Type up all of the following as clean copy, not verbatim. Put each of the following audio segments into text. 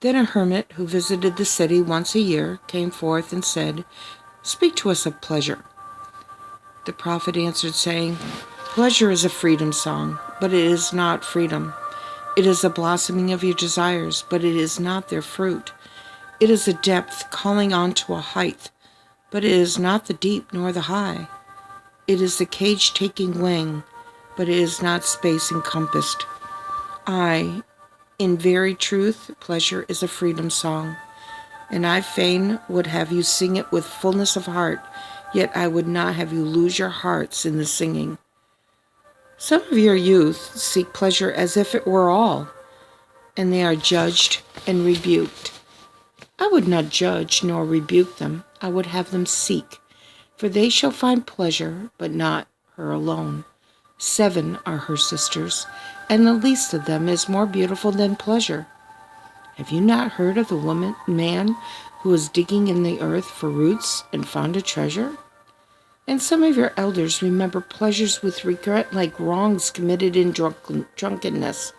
Then a hermit who visited the city once a year came forth and said, "Speak to us of pleasure." The prophet answered, saying, "Pleasure is a freedom song, but it is not freedom. It is a blossoming of your desires, but it is not their fruit. It is a depth calling on to a height, but it is not the deep nor the high. It is the cage taking wing, but it is not space encompassed. I, in very truth, pleasure is a freedom song, and I fain would have you sing it with fullness of heart, yet I would not have you lose your hearts in the singing. Some of your youth seek pleasure as if it were all, and they are judged and rebuked. I would not judge nor rebuke them. I would have them seek, for they shall find pleasure, but not her alone. 7 are her sisters, and the least of them is more beautiful than pleasure. Have you not heard of the man who was digging in the earth for roots and found a treasure? And some of your elders remember pleasures with regret like wrongs committed in drunkenness.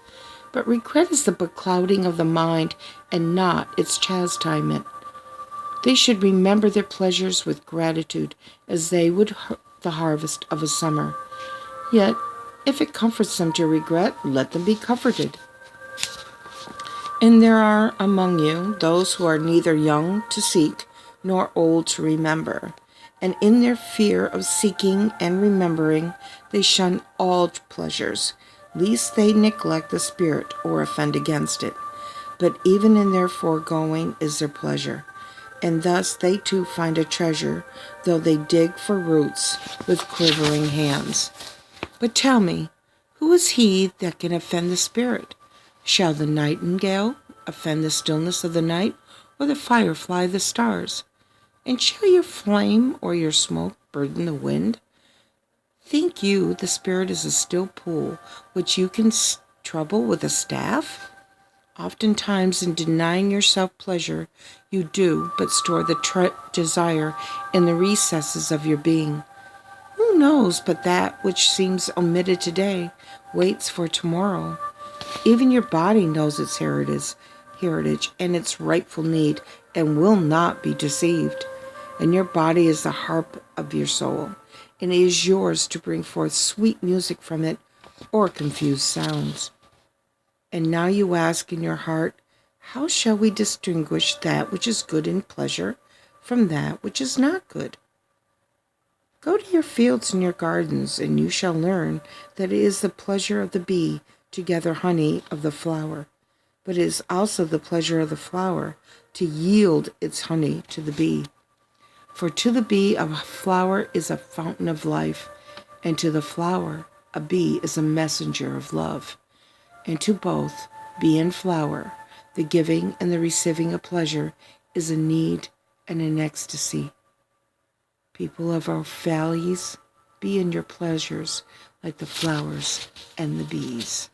But regret is the beclouding of the mind and not its chastisement. They should remember their pleasures with gratitude as they would the harvest of a summer. Yet, if it comforts them to regret, let them be comforted. And there are among you those who are neither young to seek nor old to remember. And in their fear of seeking and remembering, they shun all pleasures, lest they neglect the Spirit or offend against it. But even in their foregoing is their pleasure, and thus they too find a treasure, though they dig for roots with quivering hands. But tell me, who is he that can offend the Spirit? Shall the nightingale offend the stillness of the night, or the firefly the stars? And shall your flame or your smoke burden the wind? Think you the Spirit is a still pool, which you can trouble with a staff? Oftentimes, in denying yourself pleasure, you do but store the desire in the recesses of your being. Who knows but that which seems omitted today waits for tomorrow? Even your body knows its heritage and its rightful need, and will not be deceived. And your body is the harp of your soul, and it is yours to bring forth sweet music from it, or confused sounds. And now you ask in your heart, how shall we distinguish that which is good in pleasure from that which is not good? Go to your fields and your gardens, and you shall learn that it is the pleasure of the bee to gather honey of the flower, but it is also the pleasure of the flower to yield its honey to the bee. For to the bee a flower is a fountain of life, and to the flower a bee is a messenger of love. And to both, bee and flower, the giving and the receiving of pleasure is a need and an ecstasy. People of our valleys, be in your pleasures like the flowers and the bees.